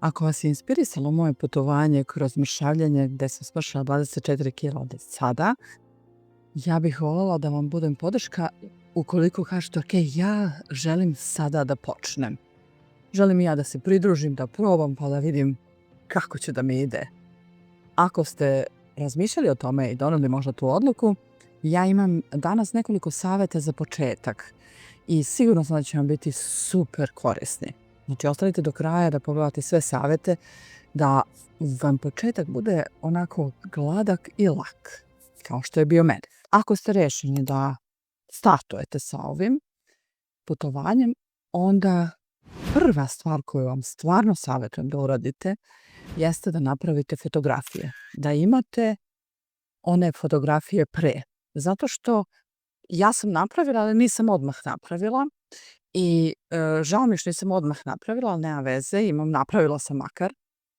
Ako vas je inspirisalo moje putovanje kroz mršavljenje gde sam smršala 24 kila od sada, ja bih voljela da vam budem podrška ukoliko kažete ok, ja želim sada da počnem. Želim i ja da se pridružim, da probam pa da vidim kako će da mi ide. Ako ste razmišljali o tome i doneli možda tu odluku, ja imam danas nekoliko saveta za početak i sigurno sam da će vam biti super korisni. Znači, ostanite do kraja da pogledate sve savete, da vam početak bude onako gladak i lak, kao što je bio meni. Ako ste rešeni da startujete sa ovim putovanjem, onda prva stvar koju vam stvarno savjetujem da uradite jeste da napravite fotografije. Da imate one fotografije pre. Zato što ja sam napravila, ali nisam odmah napravila. I žao mi što nisam odmah napravila, ali nema veze, napravila sam makar.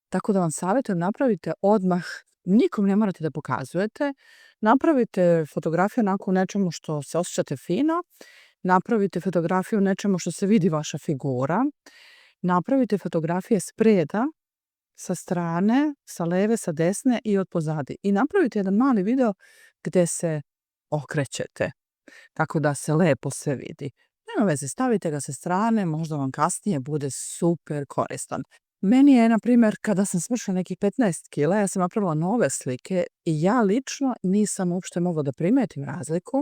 Tako da vam savjetujem, napravite odmah, nikom ne morate da pokazujete, napravite fotografiju onako u nečemu što se osjećate fino, napravite fotografiju u nečemu što se vidi vaša figura, napravite fotografije spreda, sa strane, sa leve, sa desne i od pozadi. I napravite jedan mali video gde se okrećete, tako da se lepo sve vidi. Nema veze, stavite ga sa strane, možda vam kasnije bude super koristan. Meni je, na primjer, kada sam smršala nekih 15 kila, ja sam napravila nove slike i ja lično nisam uopšte mogla da primetim razliku.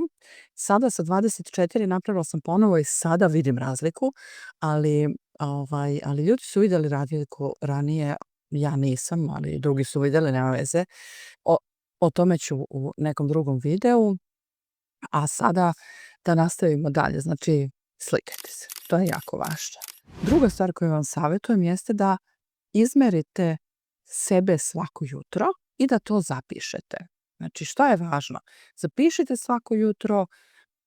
Sada sa 24 napravila sam ponovo i sada vidim razliku, ali ljudi su vidjeli razliku ranije, ja nisam, ali drugi su vidjeli, nema veze. O tome ću u nekom drugom videu, a sada da nastavimo dalje, znači slikajte se, to je jako važno. Druga stvar koju vam savjetujem jeste da izmerite sebe svako jutro i da to zapišete. Znači šta je važno? Zapišite svako jutro,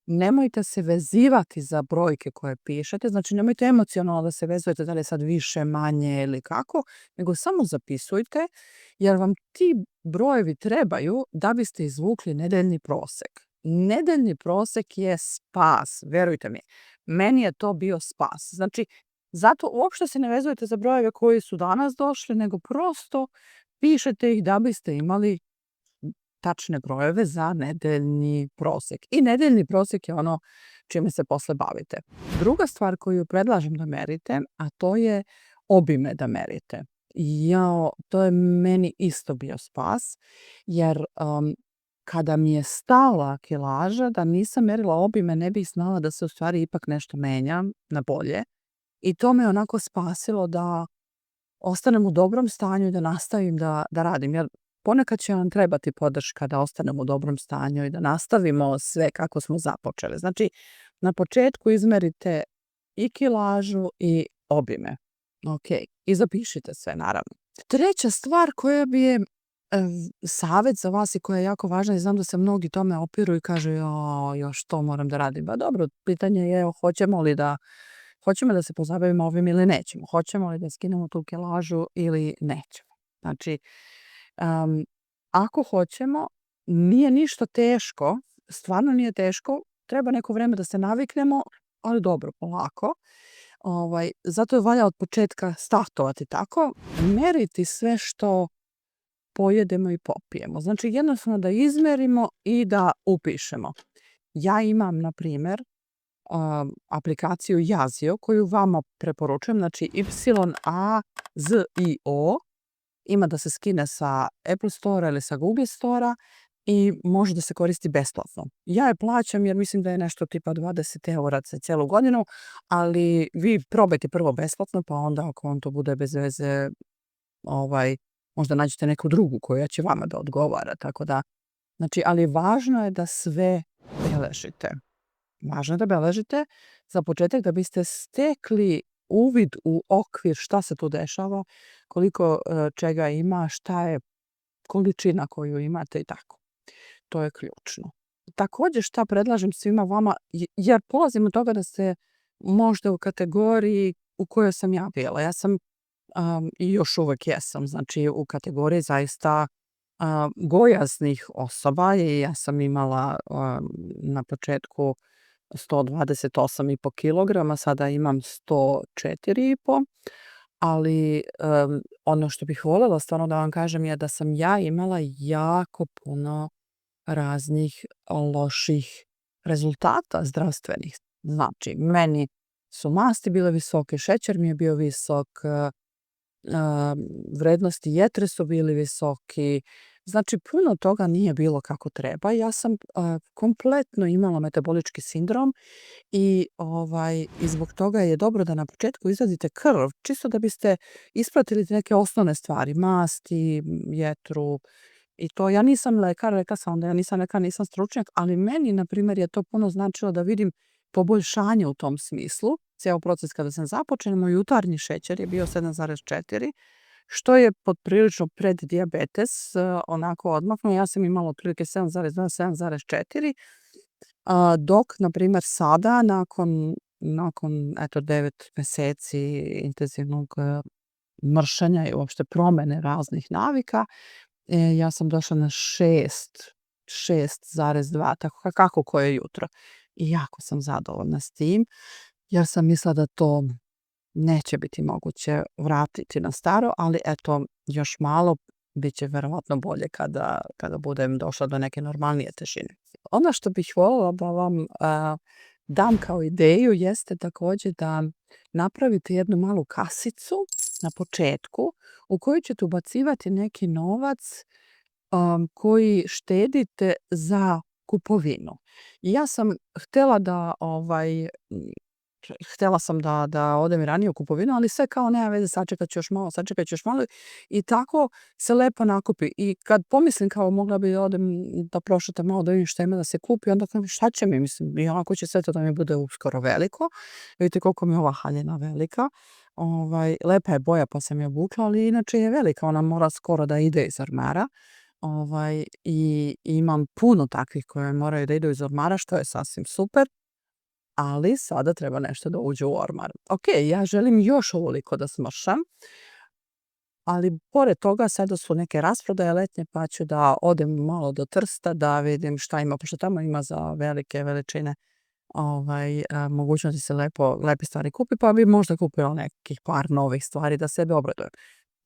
nemojte se vezivati za brojke koje pišete, znači nemojte emocionalno da se vezujete da li je sad više, manje ili kako, nego samo zapisujte jer vam ti brojevi trebaju da biste izvukli nedeljni prosek. Nedeljni prosek je spas, verujte mi. Meni je to bio spas. Znači, zato uopšte se ne vezujete za brojeve koji su danas došli, nego prosto pišete ih da biste imali tačne brojeve za nedeljni prosek. I nedeljni prosek je ono čime se posle bavite. Druga stvar koju predlažem da merite, a to je obime da merite. To je meni isto bio spas, jer kada mi je stala kilaža, da nisam merila obime, ne bih znala da se u stvari ipak nešto menja na bolje. I to me onako spasilo da ostanem u dobrom stanju i da nastavim da radim. Jer ponekad će vam trebati podrška da ostanemo u dobrom stanju i da nastavimo sve kako smo započeli. Znači, na početku izmerite i kilažu i obime. Ok, i zapišite sve, naravno. Treća stvar koja bi je savjet za vas i koja je jako važna i znam da se mnogi tome opiru i kažu još to moram da radim. Pa dobro, pitanje je hoćemo da se pozabavimo ovim ili nećemo. Hoćemo li da skinemo tu kilažu ili nećemo. Znači, ako hoćemo, nije ništa teško, stvarno nije teško, treba neko vreme da se naviknemo, ali dobro, polako. Zato je valja od početka startovati tako, meriti sve što pojedemo i popijemo. Znači, jednostavno da izmerimo i da upišemo. Ja imam, na primjer, aplikaciju Yazio koju vama preporučujem, znači YAZIO, ima da se skine sa Apple Store ili sa Google Store i može da se koristi besplatno. Ja je plaćam jer mislim da je nešto tipa 20 € za cijelu godinu, ali vi probajte prvo besplatno, pa onda ako vam to bude bez veze, možda nađete neku drugu koja će vama da odgovara, tako da, znači, ali važno je da sve beležite. Važno je da beležite za početak da biste stekli uvid u okvir šta se tu dešava, koliko čega ima, šta je količina koju imate i tako. To je ključno. Također šta predlažem svima vama, jer polazim od toga da ste možda u kategoriji u kojoj sam ja bila. Ja sam i još uvek jesam, znači u kategoriji zaista gojaznih osoba i ja sam imala na početku 128,5 kilograma, sada imam 104,5, ali ono što bih voljela stvarno da vam kažem je da sam ja imala jako puno raznih loših rezultata zdravstvenih. Znači, meni su masti bile visoke, šećer mi je bio visok, vrednosti jetre su bili visoki. Znači, puno toga nije bilo kako treba. Ja sam kompletno imala metabolički sindrom i zbog toga je dobro da na početku izvadite krv, čisto da biste ispratili neke osnovne stvari, masti, jetru i to. Ja nisam lekar, rekla sam da ja nisam lekar, nisam stručnjak, ali meni, na primjer, je to puno značilo da vidim poboljšanje u tom smislu. Cijel proces kada sam započela, moj jutarnji šećer je bio 7,4, što je poprilično pred dijabetes, onako odmaknuo. Ja sam imala otprilike 7,2, 7,4, dok, na primjer, sada, nakon 9 meseci intenzivnog mršenja i uopšte promene raznih navika, ja sam došla na 6,2, tako kako koje jutro. I jako sam zadovoljna s tim, jer sam mislila da to neće biti moguće vratiti na staro, ali eto, još malo bit će verovatno bolje kada budem došla do neke normalnije težine. Ono što bih voljela da vam dam kao ideju jeste takođe da napravite jednu malu kasicu na početku u koju ćete ubacivati neki novac koji štedite za kupovinu. I ja sam htela da odem i ranije u kupovinu, ali sve kao nema veze, sačekat ću još malo i tako se lepo nakupi. I kad pomislim kao mogla bi da odem da prošetam malo da vidim šta ima da se kupi, onda kažem šta će mi, mislim, i onako će sve to da mi bude uskoro veliko. Vidite koliko mi je ova haljina velika. Lepa je boja pa sam je obukla, ali inače je velika, ona mora skoro da ide iz ormara. I imam puno takvih koje moraju da idu iz ormara, što je sasvim super, ali sada treba nešto da uđe u ormar. Ok, ja želim još ovoliko da smršam, ali pored toga sada su neke rasprodaje letnje, pa ću da odem malo do Trsta da vidim šta ima, pošto tamo ima za velike veličine mogućnosti se lepe stvari kupi, pa bi možda kupila nekih par novih stvari da sebe obradujem.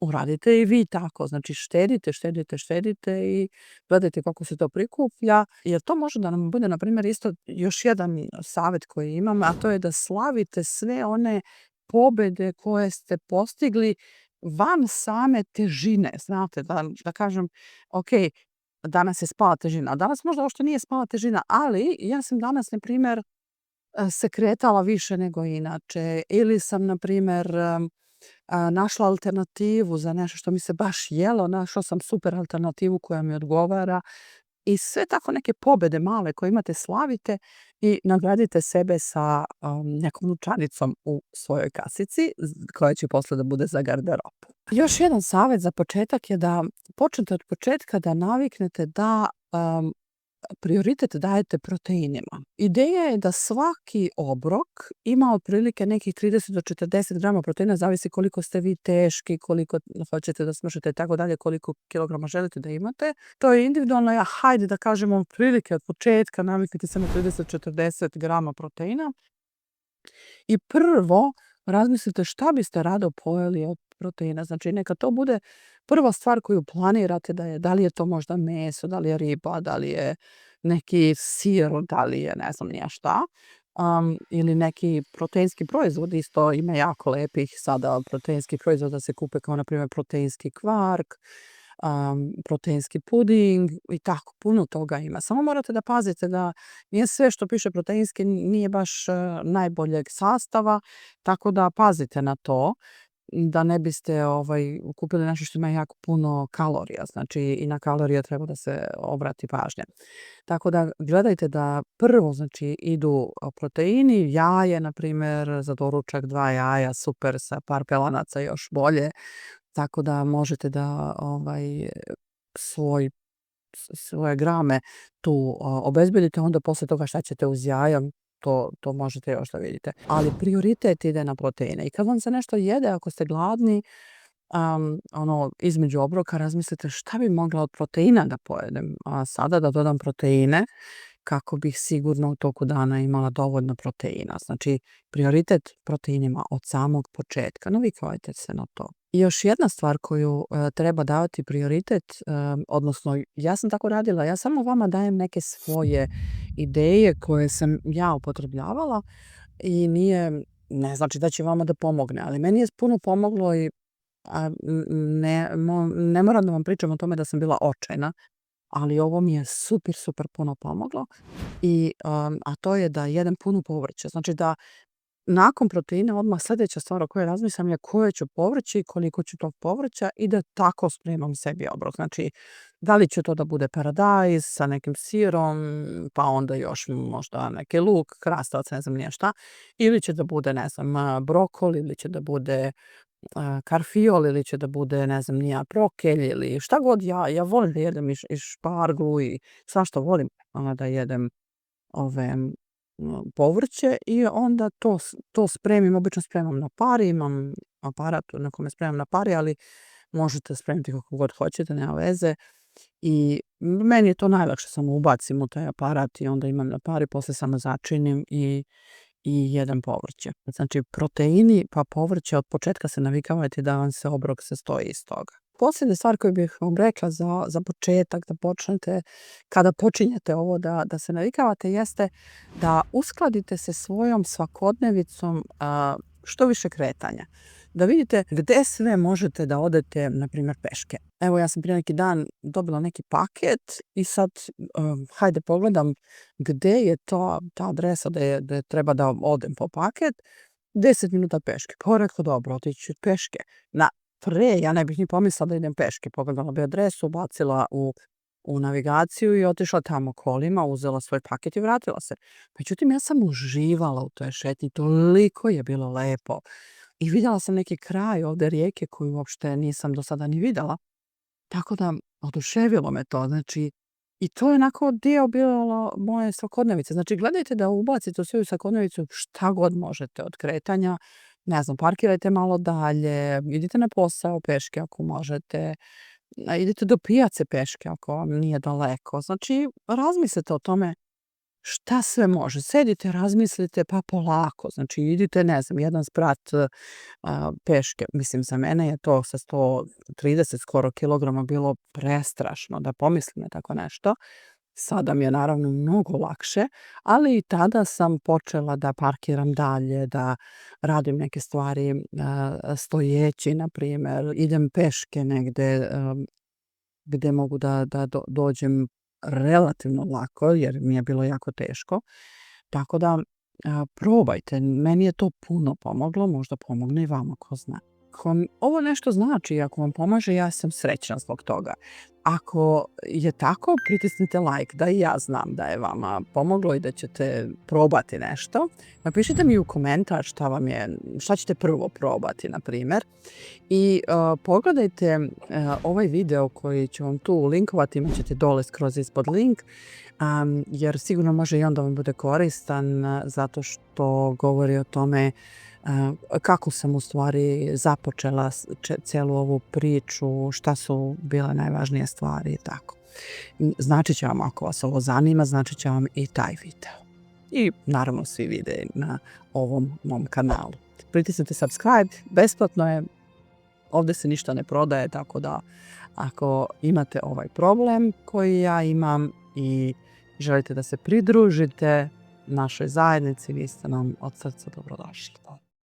Uradite i vi tako, znači štedite i gledajte kako se to prikuplja, jer to može da nam bude, na primjer, isto još jedan savjet koji imam, a to je da slavite sve one pobede koje ste postigli van same težine, znate, da kažem, ok, danas je spala težina, a danas možda uopšte nije spala težina, ali ja sam danas, na primjer, se kretala više nego inače, ili sam, na primjer, našla alternativu za nešto što mi se baš jelo, našla sam super alternativu koja mi odgovara i sve tako neke pobede male koje imate slavite i nagradite sebe sa nekom novčanicom u svojoj kasici koja će posle da bude za garderobu. Još jedan savjet za početak je da počnete od početka da naviknete da prioritet dajete proteinima. Ideja je da svaki obrok ima otprilike nekih 30 do 40 grama proteina, zavisi koliko ste vi teški, koliko hoćete da smršite i tako dalje, koliko kilograma želite da imate. To je individualno, hajde da kažemo otprilike od početka naviknite se na 30-40 grama proteina. I prvo razmislite šta biste rado pojeli od proteina. Znači neka to bude prva stvar koju planirate da li je to možda meso, da li je riba, da li je neki sir, da li je ne znam nija šta. Ili neki proteinski proizvod, isto ima jako lepih sada proteinskih proizvoda se kupe kao na primjer proteinski kvark, proteinski puding i tako, puno toga ima. Samo morate da pazite da nije sve što piše proteinski nije baš najboljeg sastava, tako da pazite na to da ne biste kupili nešto što ima jako puno kalorija, znači i na kalorije treba da se obrati pažnja. Tako da gledajte da prvo znači idu proteini, jaje na primjer, za doručak 2 jaja, super, sa par pelanaca još bolje, tako da možete da svoje grame tu obezbedite, onda posle toga šta ćete uz jaja, to možete još da vidite. Ali prioritet ide na proteine i kad vam se nešto jede, ako ste gladni, između obroka razmislite šta bi mogla od proteina da pojedem. A sada da dodam proteine kako bih sigurno u toku dana imala dovoljno proteina. Znači, prioritet proteinima od samog početka. Navikavajte se na to. I još jedna stvar koju treba davati prioritet, odnosno ja sam tako radila, ja samo vama dajem neke svoje ideje koje sam ja upotrebljavala i ne znači da će vama da pomogne, ali meni je puno pomoglo i ne moram da vam pričam o tome da sam bila očajna, ali ovo mi je super, super puno pomoglo. A to je da jedem puno povrća. Znači da nakon proteina odmah sljedeća stvar o kojoj razmišljam je koje ću povrće i koliko ću tog povrća i da tako spremam sebi obrok. Znači, da li će to da bude paradajz sa nekim sirom, pa onda još možda neki luk, krastavac, ne znam nije šta, ili će da bude, ne znam, brokoli, ili će da bude karfiol, ili će da bude, ne znam, nija brokelj, ili šta god ja volim da jedem i šparglu i svašta volim da jedem ove povrće i onda to spremim, obično spremam na pari, imam aparat na kome spremam na pari, ali možete spremiti kako god hoćete, nema veze. I meni je to najlakše, samo ubacim u taj aparat i onda imam na pari, posle samo začinim i jedem povrće. Znači, proteini pa povrće od početka se navikavajte da vam se obrok sastoji iz toga. Posljednja stvar koju bih vam rekla za početak, da počnete, kada počinjete ovo da se navikavate, jeste da uskladite se svojom svakodnevicom što više kretanja. Da vidite gde sve možete da odete, na primjer, peške. Evo, ja sam prije neki dan dobila neki paket i sad hajde pogledam gde je ta adresa gde treba da odem po paket. 10 minuta peške. Pa rekao, dobro, otići peške. Ja ne bih ni pomislila da idem peške. Pogledala bi adresu, bacila u navigaciju i otišla tamo kolima, uzela svoj paket i vratila se. Međutim, ja sam uživala u toj šetnji, toliko je bilo lepo. I vidjela sam neki kraj ovde rijeke koju uopšte nisam do sada ni vidjela. Tako da, oduševilo me to. Znači, i to je onako dio bilo moje svakodnevice. Znači, gledajte da ubacite u svoju svakodnevicu šta god možete od kretanja. Ne znam, parkirajte malo dalje, idite na posao peške ako možete, idite do pijace peške ako vam nije daleko. Znači, razmislite o tome šta sve može. Sedite, razmislite, pa polako. Znači, idite, ne znam, jedan sprat peške. Mislim, za mene je to sa 130 skoro kilograma bilo prestrašno da pomislim na tako nešto. Sada mi je naravno mnogo lakše, ali i tada sam počela da parkiram dalje, da radim neke stvari stojeći, na primjer. Idem peške negde gde mogu da dođem relativno lako, jer mi je bilo jako teško. Tako da probajte, meni je to puno pomoglo, možda pomogne i vama, ko zna. Ako vam ovo nešto znači i ako vam pomaže, ja sam srećna zbog toga. Ako je tako, pritisnite like da i ja znam da je vama pomoglo i da ćete probati nešto. Napišite mi u komentar šta ćete prvo probati, na primjer. I pogledajte ovaj video koji ću vam tu linkovati, imat ćete dole skroz ispod link, jer sigurno može i onda vam bude koristan zato što govori o tome kako sam u stvari započela celu ovu priču, šta su bile najvažnije stvari i tako. Znači će vam, ako vas ovo zanima, znači će vam i taj video. I naravno svi videi na ovom mom kanalu. Pritisnite subscribe, besplatno je, ovdje se ništa ne prodaje, tako da ako imate ovaj problem koji ja imam i želite da se pridružite našoj zajednici, vi ste nam od srca dobrodošli.